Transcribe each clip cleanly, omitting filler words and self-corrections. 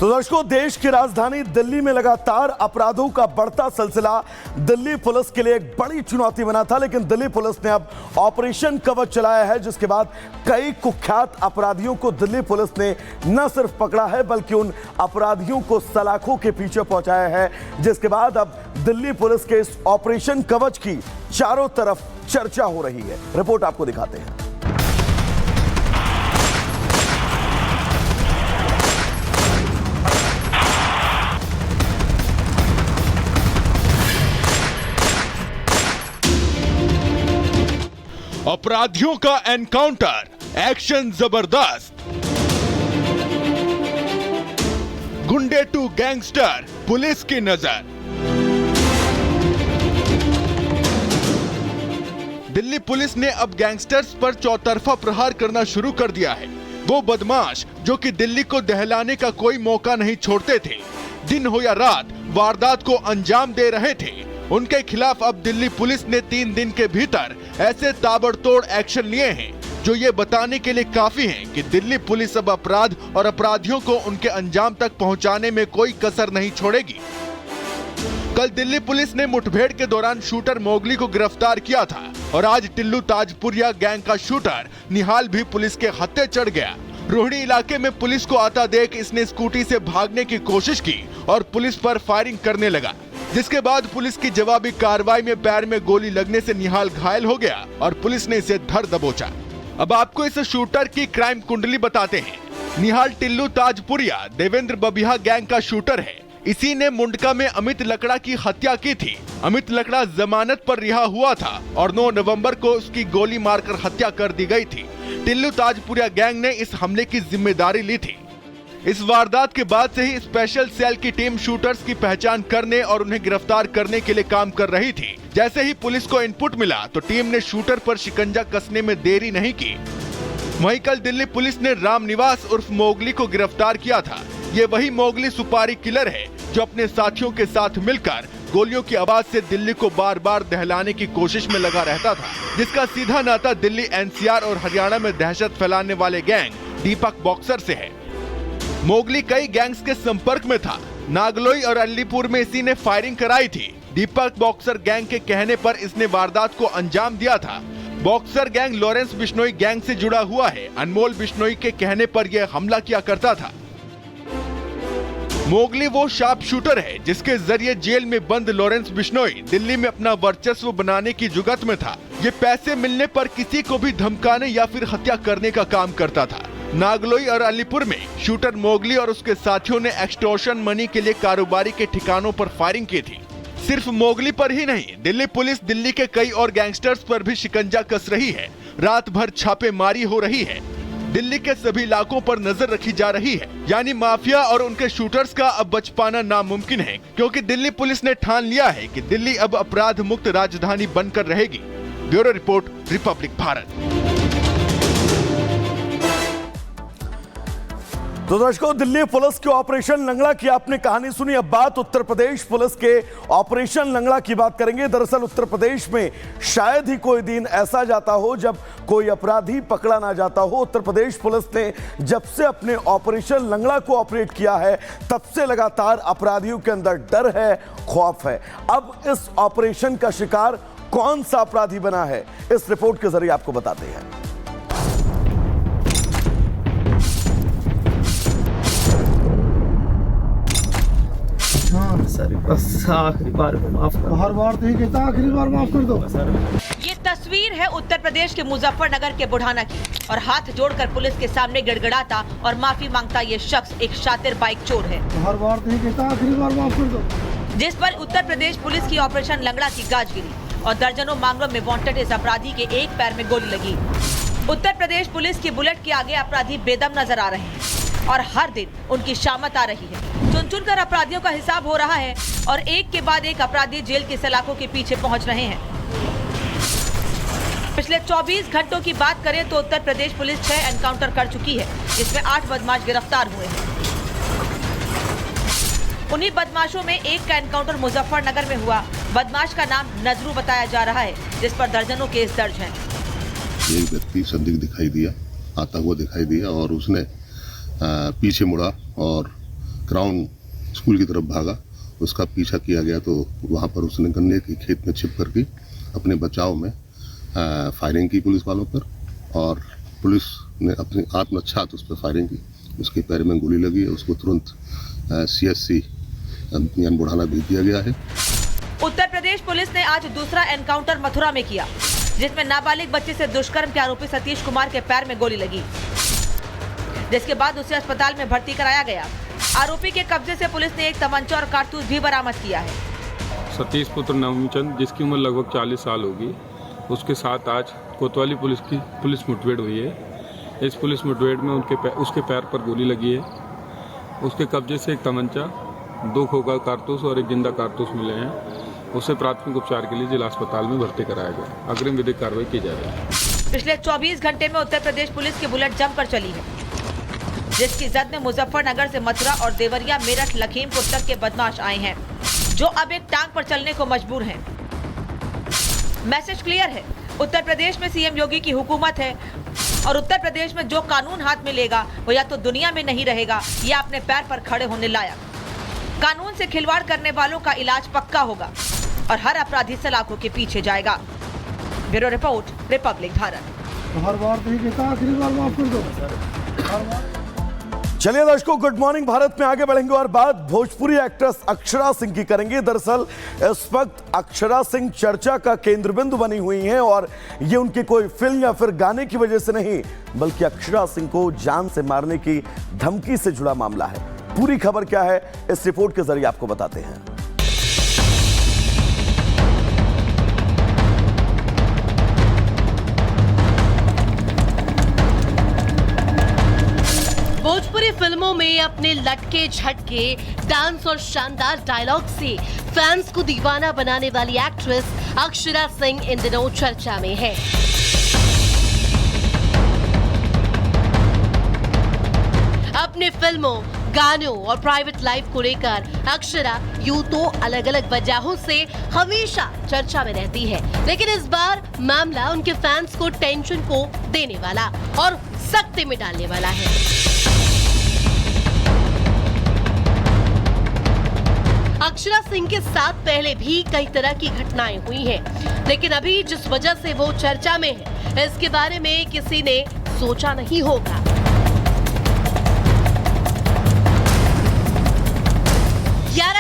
तो दर्शकों, देश की राजधानी दिल्ली में लगातार अपराधों का बढ़ता सिलसिला दिल्ली पुलिस के लिए एक बड़ी चुनौती बना था, लेकिन दिल्ली पुलिस ने अब ऑपरेशन कवच चलाया है, जिसके बाद कई कुख्यात अपराधियों को दिल्ली पुलिस ने न सिर्फ पकड़ा है बल्कि उन अपराधियों को सलाखों के पीछे पहुंचाया है, जिसके बाद अब दिल्ली पुलिस के इस ऑपरेशन कवच की चारों तरफ चर्चा हो रही है। रिपोर्ट आपको दिखाते हैं। अपराधियों का एनकाउंटर, एक्शन जबरदस्त। गुंडे टू गैंगस्टर, पुलिस की नजर। दिल्ली पुलिस ने अब गैंगस्टर्स पर चौतरफा प्रहार करना शुरू कर दिया है। वो बदमाश जो कि दिल्ली को दहलाने का कोई मौका नहीं छोड़ते थे, दिन हो या रात वारदात को अंजाम दे रहे थे, उनके खिलाफ अब दिल्ली पुलिस ने 3 दिन के भीतर ऐसे ताबड़तोड़ एक्शन लिए हैं जो ये बताने के लिए काफी हैं कि दिल्ली पुलिस अब अपराध और अपराधियों को उनके अंजाम तक पहुंचाने में कोई कसर नहीं छोड़ेगी। कल दिल्ली पुलिस ने मुठभेड़ के दौरान शूटर मोगली को गिरफ्तार किया था और आज टिल्लू ताजपुरिया गैंग का शूटर निहाल भी पुलिस के हत्थे चढ़ गया। रोहिणी इलाके में पुलिस को आता देख इसने स्कूटी से भागने की कोशिश की और पुलिस पर फायरिंग करने लगा, जिसके बाद पुलिस की जवाबी कार्रवाई में पैर में गोली लगने से निहाल घायल हो गया और पुलिस ने इसे धर दबोचा। अब आपको इस शूटर की क्राइम कुंडली बताते हैं। निहाल टिल्लू ताजपुरिया देवेंद्र बबिया गैंग का शूटर है। इसी ने मुंडका में अमित लकड़ा की हत्या की थी। अमित लकड़ा जमानत पर रिहा हुआ था और 9 नवंबर को उसकी गोली मारकर हत्या कर दी गई थी। टिल्लू ताजपुरिया गैंग ने इस हमले की जिम्मेदारी ली थी। इस वारदात के बाद से ही स्पेशल सेल की टीम शूटर्स की पहचान करने और उन्हें गिरफ्तार करने के लिए काम कर रही थी। जैसे ही पुलिस को इनपुट मिला तो टीम ने शूटर पर शिकंजा कसने में देरी नहीं की। वहीं कल दिल्ली पुलिस ने राम निवास उर्फ मोगली को गिरफ्तार किया था। ये वही मोगली सुपारी किलर है जो अपने साथियों के साथ मिलकर गोलियों की आवाज से दिल्ली को बार बार दहलाने की कोशिश में लगा रहता था, जिसका सीधा नाता दिल्ली एनसीआर और हरियाणा में दहशत फैलाने वाले गैंग दीपक बॉक्सर से है। मोगली कई गैंग्स के संपर्क में था। नागलोई और अलीपुर में इसी ने फायरिंग कराई थी। दीपक बॉक्सर गैंग के कहने पर इसने वारदात को अंजाम दिया था। Boxer gang Lawrence Bishnoi gang से जुड़ा हुआ है। अनमोल बिश्नोई के कहने पर यह हमला किया करता था। मोगली वो शार्प शूटर है जिसके जरिए जेल में बंद लॉरेंस बिश्नोई दिल्ली में अपना वर्चस्व बनाने की जुगत में था। ये पैसे मिलने पर किसी को भी धमकाने या फिर हत्या करने का काम करता था। नागलोई और अलीपुर में शूटर मोगली और उसके साथियों ने एक्सटॉर्शन मनी के लिए कारोबारी के ठिकानों पर फायरिंग की थी। सिर्फ मोगली पर ही नहीं, दिल्ली पुलिस दिल्ली के कई और गैंगस्टर्स पर भी शिकंजा कस रही है। रात भर छापेमारी हो रही है। दिल्ली के सभी इलाकों पर नजर रखी जा रही है। यानी माफिया और उनके शूटर्स का अब बच पाना नामुमकिन है, क्योंकि दिल्ली पुलिस ने ठान लिया है कि दिल्ली अब अपराध मुक्त राजधानी बनकर रहेगी। Bureau report, republic Bharat. तो दर्शकों, दिल्ली पुलिस के ऑपरेशन लंगड़ा की आपने कहानी सुनी। अब बात उत्तर प्रदेश पुलिस के ऑपरेशन लंगड़ा की बात करेंगे। दरअसल उत्तर प्रदेश में शायद ही कोई दिन ऐसा जाता हो जब कोई अपराधी पकड़ा ना जाता हो। उत्तर प्रदेश पुलिस ने जब से अपने ऑपरेशन लंगड़ा को ऑपरेट किया है, तब से लगातार अपराधियों के अंदर डर है, खौफ है। अब इस ऑपरेशन का शिकार कौन सा अपराधी बना है, इस रिपोर्ट के जरिए आपको बताते हैं। सर बस आखिरी बार माफ कर, हर बार तो ही कहता आखिरी बार माफ कर दो सर। ये तस्वीर है उत्तर प्रदेश के मुजफ्फरनगर के बुढ़ाना की, और हाथ जोड़कर पुलिस के सामने गिड़गिड़ाता और माफी मांगता ये शख्स एक शातिर बाइक चोर है। हर बार तो ही कहता आखिरी बार माफ कर दो, जिस पर उत्तर प्रदेश पुलिस की ऑपरेशन लंगड़ा की गाज गिरी और दर्जनों मामलों में वांटेड इस अपराधी के एक पैर में गोली लगी। उत्तर प्रदेश पुलिस की बुलेट के आगे अपराधी बेदम नजर आ रहे हैं और हर दिन उनकी शामत आ रही है। चुन चुन कर अपराधियों का हिसाब हो रहा है और एक के बाद एक अपराधी जेल की सलाखों के पीछे पहुंच रहे हैं। पिछले 24 घंटों की बात करें तो उत्तर प्रदेश पुलिस 6 एनकाउंटर कर चुकी है, जिसमें 8 बदमाश गिरफ्तार हुए हैं। उन्हीं बदमाशों में एक का एनकाउंटर मुजफ्फरनगर में हुआ। बदमाश का नाम नजरू बताया जा रहा है, जिस पर दर्जनों केस दर्ज हैं। एक व्यक्ति संदिग्ध दिखाई दिया, आता हुआ दिखाई दिया और उसने पीछे मुड़ा और क्राउन स्कूल की तरफ भागा। उसका पीछा किया गया तो वहाँ पर उसने गन्ने के खेत में छिप करके अपने बचाव में फायरिंग की पुलिस वालों पर, और पुलिस ने अपनी आत्मरक्षा उस पर फायरिंग की। उसके पैर में गोली लगी है, उसको तुरंत CSC यानी बुढ़ाना भेज दिया गया है। उत्तर प्रदेश पुलिस ने आज दूसरा एनकाउंटर मथुरा में किया, जिसमें नाबालिग बच्चे से दुष्कर्म के आरोपी सतीश कुमार के पैर में गोली लगी, जिसके बाद उसे अस्पताल में भर्ती कराया गया। आरोपी के कब्जे से पुलिस ने एक तमंचा और कारतूस भी बरामद किया है। सतीश पुत्र नवमचंद, जिसकी उम्र लगभग 40 साल होगी, उसके साथ आज कोतवाली पुलिस मुठभेड़ हुई है। इस पुलिस मुठभेड़ में उसके पैर पर गोली लगी है। उसके कब्जे से एक तमंचा, 2 खोखा कारतूस और एक जिंदा कारतूस मिले हैं। उसे प्राथमिक उपचार के लिए जिला अस्पताल में भर्ती कराया गया। अग्रिम विधिक कार्रवाई की जा रही है। पिछले 24 घंटे में उत्तर प्रदेश पुलिस की बुलेट जमकर चली है, जिसकी जद में मुजफ्फरनगर से मथुरा और देवरिया, मेरठ, लखीमपुर तक के बदमाश आए हैं, जो अब एक टांग पर चलने को मजबूर हैं। मैसेज क्लियर है, उत्तर प्रदेश में सीएम योगी की हुकूमत है और उत्तर प्रदेश में जो कानून हाथ में लेगा वो या तो दुनिया में नहीं रहेगा या अपने पैर पर खड़े होने लायक। कानून से खिलवाड़ करने वालों का इलाज पक्का होगा और हर अपराधी सलाखों के पीछे जाएगा। Bureau report, republic Bharat. हर बार तो ही कहता आखिरी बार माफ कर दो। चलिए दर्शकों, गुड मॉर्निंग भारत में आगे बढ़ेंगे और बात भोजपुरी एक्ट्रेस अक्षरा सिंह की करेंगे। दरअसल इस वक्त अक्षरा सिंह चर्चा का केंद्र बिंदु बनी हुई हैं और ये उनकी कोई फिल्म या फिर गाने की वजह से नहीं, बल्कि अक्षरा सिंह को जान से मारने की धमकी से जुड़ा मामला है। पूरी खबर क्या है, इस रिपोर्ट के जरिए आपको बताते हैं। भोजपुरी फिल्मों में अपने लटके झटके डांस और शानदार डायलॉग से फैंस को दीवाना बनाने वाली एक्ट्रेस अक्षरा सिंह इन दिनों चर्चा में है। अपने फिल्मों, गानों और प्राइवेट लाइफ को लेकर अक्षरा यूं तो अलग अलग वजहों से हमेशा चर्चा में रहती है, लेकिन इस बार मामला उनके फैंस को टेंशन को देने वाला और सख्ती में डालने वाला है। अक्षरा सिंह के साथ पहले भी कई तरह की घटनाएं हुई हैं, लेकिन अभी जिस वजह से वो चर्चा में है, इसके बारे में किसी ने सोचा नहीं होगा।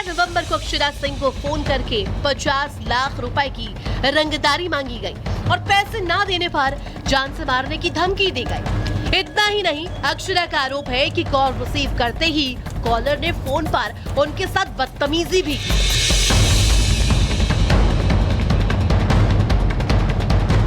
नवंबर को अक्षरा सिंह को फोन करके 50 लाख रुपए की रंगदारी मांगी गई और पैसे ना देने पर जान से मारने की धमकी दी गई। इतना ही नहीं, अक्षरा का आरोप है कि कॉल रिसीव करते ही कॉलर ने फोन पर उनके साथ बदतमीजी भी की।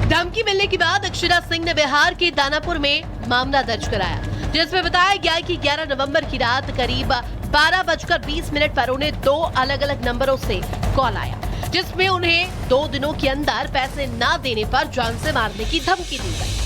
धमकी मिलने के बाद अक्षरा सिंह ने बिहार के दानापुर में मामला दर्ज कराया, जिसमें बताया गया कि 11 नवंबर की रात करीब 12:20 पर उन्हें 2 अलग अलग नंबरों से कॉल आया, जिसमें उन्हें 2 दिनों के अंदर पैसे ना देने पर जान से मारने की धमकी दी गई।